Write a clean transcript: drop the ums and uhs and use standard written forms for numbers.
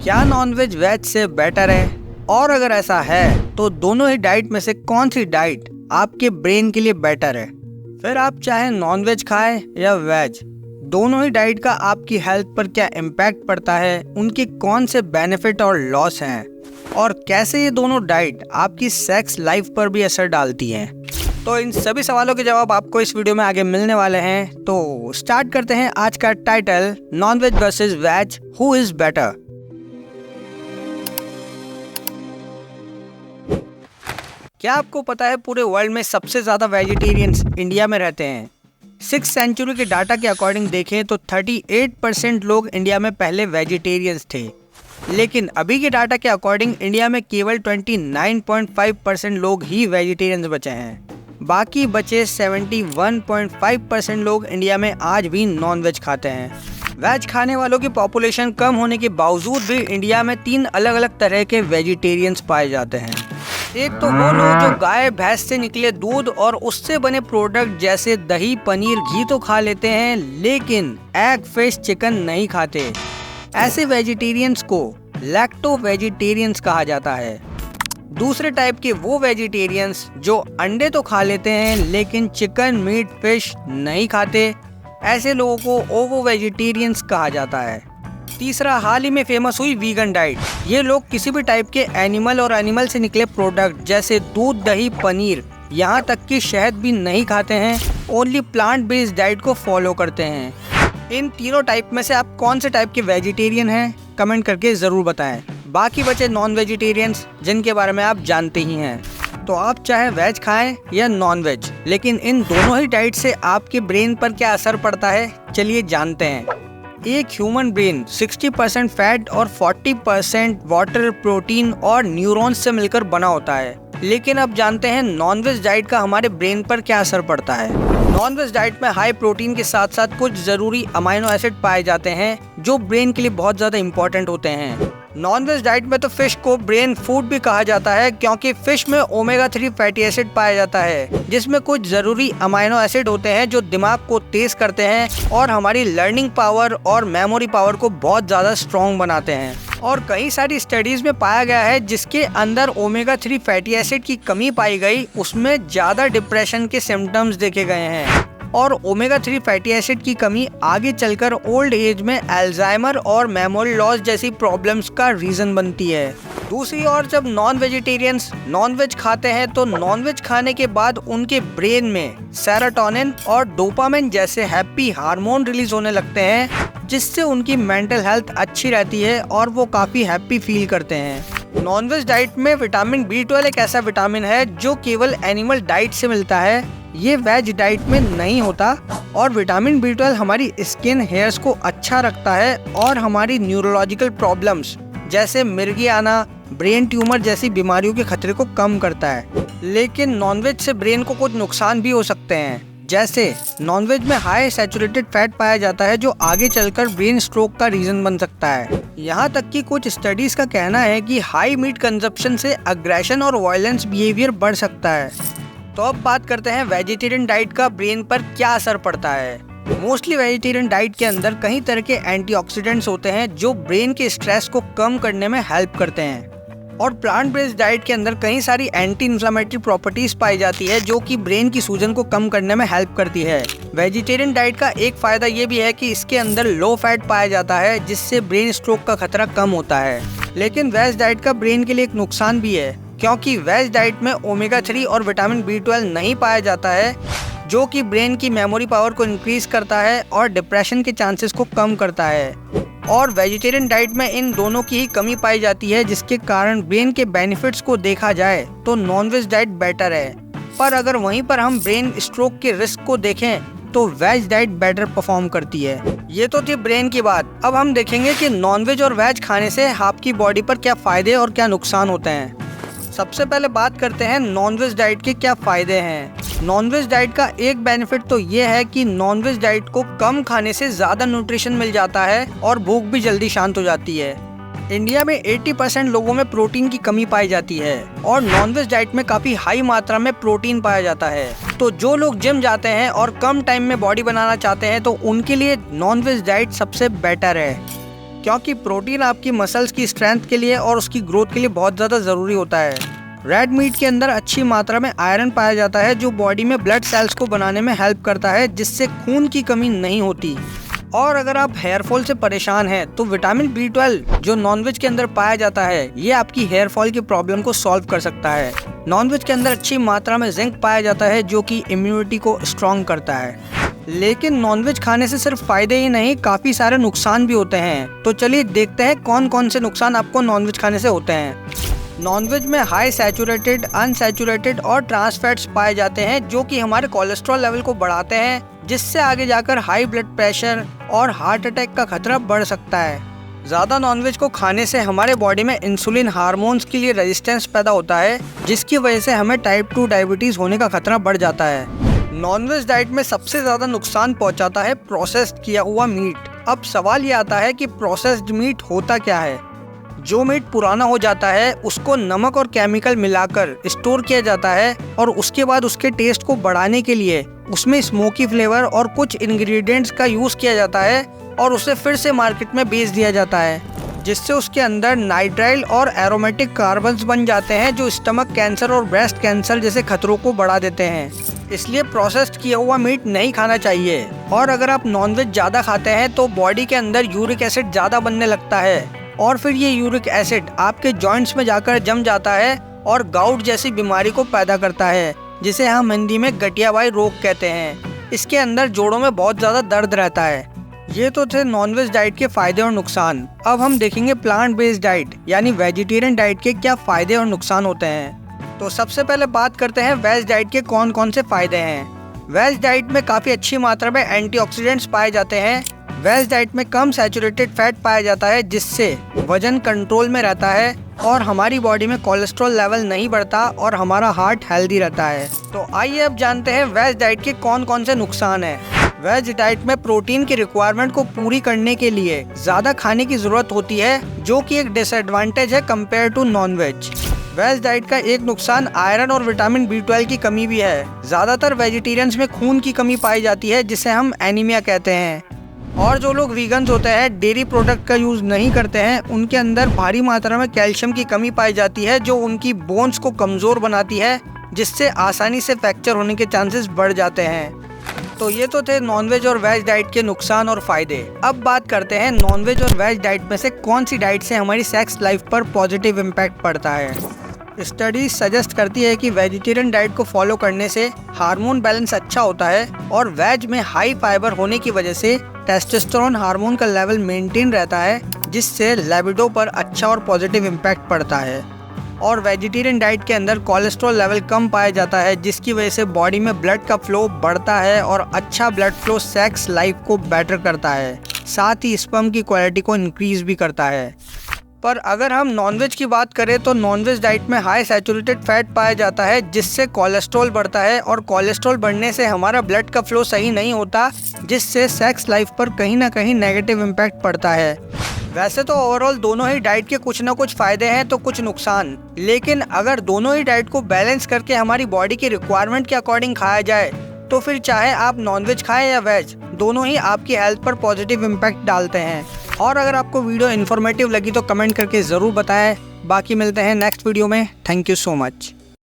क्या non veg veg से better है? और अगर ऐसा है तो दोनों ही डाइट में से कौन सी डाइट आपके ब्रेन के लिए बेटर है? फिर आप चाहे नॉनवेज खाएं या वेज, दोनों ही डाइट का आपकी हेल्थ पर क्या इम्पैक्ट पड़ता है, उनके कौन से बेनिफिट और लॉस हैं, और कैसे ये दोनों डाइट आपकी सेक्स लाइफ पर भी असर डालती हैं। तो इन सभी सवालों के जवाब आपको इस वीडियो में आगे मिलने वाले हैं। तो स्टार्ट करते हैं आज का title, non veg versus veg, who is better. क्या आपको पता है पूरे वर्ल्ड में सबसे ज्यादा वेजिटेरियंस इंडिया में रहते हैं? 6th सेंचुरी के डाटा के अकॉर्डिंग देखें तो 38% लोग इंडिया में पहले वेजिटेरियंस थे, लेकिन अभी के डाटा के अकॉर्डिंग इंडिया में केवल 29.5% लोग ही वेजिटेरियंस बचे हैं। बाकी बचे 71.5% लोग इंडिया में आज भी नॉनवेज खाते हैं। वेज खाने वालों की पॉपुलेशन कम होने के बावजूद भी इंडिया में 3 अलग अलग तरह के वेजिटेरियंस पाए जाते हैं। एक तो वो लोग जो गाय भैंस से निकले दूध और उससे बने प्रोडक्ट जैसे दही, पनीर, घी तो खा लेते हैं, लेकिन एग, फिश, चिकन नहीं खाते। ऐसे वेजिटेरियंस को लैक्टो वेजिटेरियंस कहा जाता है। दूसरे टाइप के वो वेजिटेरियंस जो अंडे तो खा लेते हैं लेकिन चिकन, मीट, फिश नहीं खाते, ऐसे लोगों को ओवो वेजिटेरियंस कहा जाता है। तीसरा, हाल ही में फेमस हुई वीगन डाइट। ये लोग किसी भी टाइप के एनिमल और एनिमल से निकले प्रोडक्ट जैसे दूध, दही, पनीर, यहाँ तक कि शहद भी नहीं खाते हैं, ओनली प्लांट बेस्ड डाइट को फॉलो करते हैं। इन तीनों टाइप में से आप कौन से टाइप के वेजिटेरियन हैं, कमेंट करके ज़रूर बताएं। बाकी बचे नॉन वेजिटेरियंस जिनके बारे में आप जानते ही हैं। तो आप चाहे वेज खाएं या नॉन वेज, लेकिन इन दोनों ही डाइट से आपके ब्रेन पर क्या असर पड़ता है, चलिए जानते हैं। एक ह्यूमन ब्रेन 60% फैट और 40% वाटर, प्रोटीन और न्यूरॉन्स से मिलकर बना होता है। लेकिन अब जानते हैं नॉनवेज डाइट का हमारे ब्रेन पर क्या असर पड़ता है। नॉनवेज डाइट में हाई प्रोटीन के साथ साथ कुछ ज़रूरी अमाइनो एसिड पाए जाते हैं जो ब्रेन के लिए बहुत ज़्यादा इम्पोर्टेंट होते हैं। नॉनवेज डाइट में तो फिश को ब्रेन फूड भी कहा जाता है, क्योंकि फिश में ओमेगा 3 फैटी एसिड पाया जाता है, जिसमें कुछ ज़रूरी अमाइनो एसिड होते हैं जो दिमाग को तेज करते हैं और हमारी लर्निंग पावर और मेमोरी पावर को बहुत ज़्यादा स्ट्रॉन्ग बनाते हैं। और कई सारी स्टडीज़ में पाया गया है जिसके अंदर ओमेगा 3 फैटी एसिड की कमी पाई गई, उसमें ज़्यादा डिप्रेशन के सिम्टम्स देखे गए हैं। और ओमेगा 3 फैटी एसिड की कमी आगे चलकर ओल्ड एज में अल्जाइमर और मेमोरी लॉस जैसी प्रॉब्लम्स का रीज़न बनती है। दूसरी ओर जब नॉन वेजिटेरियंस नॉनवेज खाते हैं तो नॉनवेज खाने के बाद उनके ब्रेन में सेरोटोनिन और डोपामिन जैसे हैप्पी हार्मोन रिलीज होने लगते हैं, जिससे उनकी मेंटल हेल्थ अच्छी रहती है और वो काफ़ी हैप्पी फील करते हैं। नॉनवेज डाइट में विटामिन B12 एक ऐसा विटामिन है जो केवल एनिमल डाइट से मिलता है, ये वेज डाइट में नहीं होता। और विटामिन B12 हमारी स्किन, हेयर्स को अच्छा रखता है और हमारी न्यूरोलॉजिकल प्रॉब्लम्स जैसे मिर्गी आना, ब्रेन ट्यूमर जैसी बीमारियों के खतरे को कम करता है। लेकिन नॉनवेज से ब्रेन को कुछ नुकसान भी हो सकते हैं, जैसे नॉनवेज में हाई सैचुरेटेड फैट पाया जाता है जो आगे चलकर ब्रेन स्ट्रोक का रीजन बन सकता है। यहाँ तक कि कुछ स्टडीज का कहना है कि हाई मीट कंजप्शन से अग्रेशन और वायलेंस बिहेवियर बढ़ सकता है। तो अब बात करते हैं वेजिटेरियन डाइट का ब्रेन पर क्या असर पड़ता है। मोस्टली वेजिटेरियन डाइट के अंदर कई तरह के एंटीऑक्सीडेंट्स होते हैं जो ब्रेन के स्ट्रेस को कम करने में हेल्प करते हैं। और प्लांट बेस्ड डाइट के अंदर कई सारी एंटी इन्फ्लेमेटरी प्रॉपर्टीज पाई जाती है जो कि ब्रेन की सूजन को कम करने में हेल्प करती है। वेजिटेरियन डाइट का एक फायदा ये भी है कि इसके अंदर लो फैट पाया जाता है, जिससे ब्रेन स्ट्रोक का खतरा कम होता है। लेकिन वेज डाइट का ब्रेन के लिए एक नुकसान भी है, क्योंकि वेज डाइट में ओमेगा 3 और विटामिन B12 नहीं पाया जाता है, जो कि ब्रेन की मेमोरी पावर को इंक्रीज करता है और डिप्रेशन के चांसेस को कम करता है। और वेजिटेरियन डाइट में इन दोनों की ही कमी पाई जाती है, जिसके कारण ब्रेन के बेनिफिट्स को देखा जाए तो नॉनवेज डाइट बेटर है। पर अगर वहीं पर हम ब्रेन स्ट्रोक के रिस्क को देखें तो वेज डाइट बेटर परफॉर्म करती है। ये तो थी ब्रेन की बात। अब हम देखेंगे कि नॉनवेज और वेज खाने से आपकी बॉडी पर क्या फायदे और क्या नुकसान होते हैं। सबसे पहले बात करते हैं नॉनवेज डाइट के क्या फायदे हैं। नॉनवेज डाइट का एक बेनिफिट तो ये है कि नॉनवेज डाइट को कम खाने से ज़्यादा न्यूट्रिशन मिल जाता है और भूख भी जल्दी शांत हो जाती है। इंडिया में 80% लोगों में प्रोटीन की कमी पाई जाती है और नॉनवेज डाइट में काफ़ी हाई मात्रा में प्रोटीन पाया जाता है। तो जो लोग जिम जाते हैं और कम टाइम में बॉडी बनाना चाहते हैं तो उनके लिए नॉनवेज डाइट सबसे बेटर है। क्योंकि प्रोटीन आपकी मसल्स की स्ट्रेंथ के लिए और उसकी ग्रोथ के लिए बहुत ज़्यादा ज़रूरी होता है। रेड मीट के अंदर अच्छी मात्रा में आयरन पाया जाता है जो बॉडी में ब्लड सेल्स को बनाने में हेल्प करता है, जिससे खून की कमी नहीं होती। और अगर आप हेयर फॉल से परेशान हैं तो विटामिन B12 जो नॉनवेज के अंदर पाया जाता है ये आपकी हेयर फॉल की प्रॉब्लम को सॉल्व कर सकता है। नॉनवेज के अंदर अच्छी मात्रा में जिंक पाया जाता है जो कि इम्यूनिटी को स्ट्रॉन्ग करता है। लेकिन नॉनवेज खाने से सिर्फ फायदे ही नहीं, काफ़ी सारे नुकसान भी होते हैं। तो चलिए देखते हैं कौन कौन से नुकसान आपको नॉनवेज खाने से होते हैं। नॉनवेज में हाई सैचुरेटेड, अनसैचुरेटेड और ट्रांस फैट्स पाए जाते हैं जो कि हमारे कोलेस्ट्रॉल लेवल को बढ़ाते हैं, जिससे आगे जाकर हाई ब्लड प्रेशर और हार्ट अटैक का खतरा बढ़ सकता है। ज़्यादा नॉनवेज को खाने से हमारे बॉडी में इंसुलिन हार्मोन्स के लिए रेजिस्टेंस पैदा होता है, जिसकी वजह से हमें टाइप 2 डायबिटीज़ होने का खतरा बढ़ जाता है। नॉनवेज डाइट में सबसे ज़्यादा नुकसान पहुंचाता है प्रोसेस्ड किया हुआ मीट। अब सवाल ये आता है कि प्रोसेस्ड मीट होता क्या है। जो मीट पुराना हो जाता है उसको नमक और केमिकल मिलाकर स्टोर किया जाता है और उसके बाद उसके टेस्ट को बढ़ाने के लिए उसमें स्मोकी फ्लेवर और कुछ इंग्रेडिएंट्स का यूज़ किया जाता है और उसे फिर से मार्केट में बेच दिया जाता है, जिससे उसके अंदर नाइट्राइल और एरोमेटिक कार्बन्स बन जाते हैं जो स्टमक कैंसर और ब्रेस्ट कैंसर जैसे खतरों को बढ़ा देते हैं। इसलिए प्रोसेस्ड किया हुआ मीट नहीं खाना चाहिए। और अगर आप नॉनवेज ज़्यादा खाते हैं तो बॉडी के अंदर यूरिक एसिड ज़्यादा बनने लगता है और फिर ये यूरिक एसिड आपके जॉइंट्स में जाकर जम जाता है और गाउट जैसी बीमारी को पैदा करता है, जिसे हम हिंदी में गठियावाई रोग कहते हैं। इसके अंदर जोड़ों में बहुत ज़्यादा दर्द रहता है। ये तो थे नॉनवेज डाइट के फायदे और नुकसान। अब हम देखेंगे प्लांट बेस्ड डाइट यानी वेजिटेरियन डाइट के क्या फायदे और नुकसान होते हैं। तो सबसे पहले बात करते हैं वेज डाइट के कौन कौन से फायदे हैं। वेज डाइट में काफ़ी अच्छी मात्रा में एंटीऑक्सीडेंट्स पाए जाते हैं। वेज डाइट में कम सैचुरेटेड फैट पाया जाता है, जिससे वजन कंट्रोल में रहता है और हमारी बॉडी में कोलेस्ट्रॉल लेवल नहीं बढ़ता और हमारा हार्ट हेल्दी रहता है। तो आइए अब जानते हैं वेज डाइट के कौन कौन से नुकसान हैं। वेज डाइट में प्रोटीन की रिक्वायरमेंट को पूरी करने के लिए ज़्यादा खाने की ज़रूरत होती है, जो कि एक डिसएडवांटेज है compare to non veg. Veg diet का एक नुकसान आयरन और विटामिन B12 की कमी भी है। ज़्यादातर वेजिटेरियंस में खून की कमी पाई जाती है, जिसे हम एनीमिया कहते हैं। और जो लोग वीगन्स होते हैं, डेयरी प्रोडक्ट का यूज़ नहीं करते हैं, उनके अंदर भारी मात्रा में कैल्शियम की कमी पाई जाती है, जो उनकी बोन्स को कमज़ोर बनाती है, जिससे आसानी से फ्रैक्चर होने के चांसेस बढ़ जाते हैं। तो ये तो थे नॉनवेज और वेज डाइट के नुकसान और फायदे। अब बात करते हैं नॉनवेज और वेज डाइट में से कौन सी डाइट से हमारी सेक्स लाइफ पर पॉजिटिव इम्पैक्ट पड़ता है। स्टडी सजेस्ट करती है कि वेजिटेरियन डाइट को फॉलो करने से हार्मोन बैलेंस अच्छा होता है और वेज में हाई फाइबर होने की वजह से टेस्टोस्टेरोन हार्मोन का लेवल मेंटेन रहता है, जिससे लिबिडो पर अच्छा और पॉजिटिव इम्पैक्ट पड़ता है। और वेजिटेरियन डाइट के अंदर कोलेस्ट्रॉल लेवल कम पाया जाता है, जिसकी वजह से बॉडी में ब्लड का फ्लो बढ़ता है और अच्छा ब्लड फ्लो सेक्स लाइफ को बेटर करता है, साथ ही स्पर्म की क्वालिटी को इंक्रीज भी करता है। पर अगर हम नॉनवेज की बात करें तो नॉनवेज डाइट में हाई सैचुरेटेड फैट पाया जाता है, जिससे कोलेस्ट्रॉल बढ़ता है और कोलेस्ट्रॉल बढ़ने से हमारा ब्लड का फ्लो सही नहीं होता, जिससे सेक्स लाइफ पर कहीं ना कहीं नेगेटिव इम्पैक्ट पड़ता है। वैसे तो ओवरऑल दोनों ही डाइट के कुछ ना कुछ फायदे हैं तो कुछ नुकसान, लेकिन अगर दोनों ही डाइट को बैलेंस करके हमारी बॉडी की रिक्वायरमेंट के अकॉर्डिंग खाया जाए तो फिर चाहे आप नॉनवेज खाएं या वेज, दोनों ही आपकी हेल्थ पर पॉजिटिव इम्पैक्ट डालते हैं। और अगर आपको वीडियो इन्फॉर्मेटिव लगी तो कमेंट करके ज़रूर बताएं। बाकी मिलते हैं नेक्स्ट वीडियो में। Thank you so much.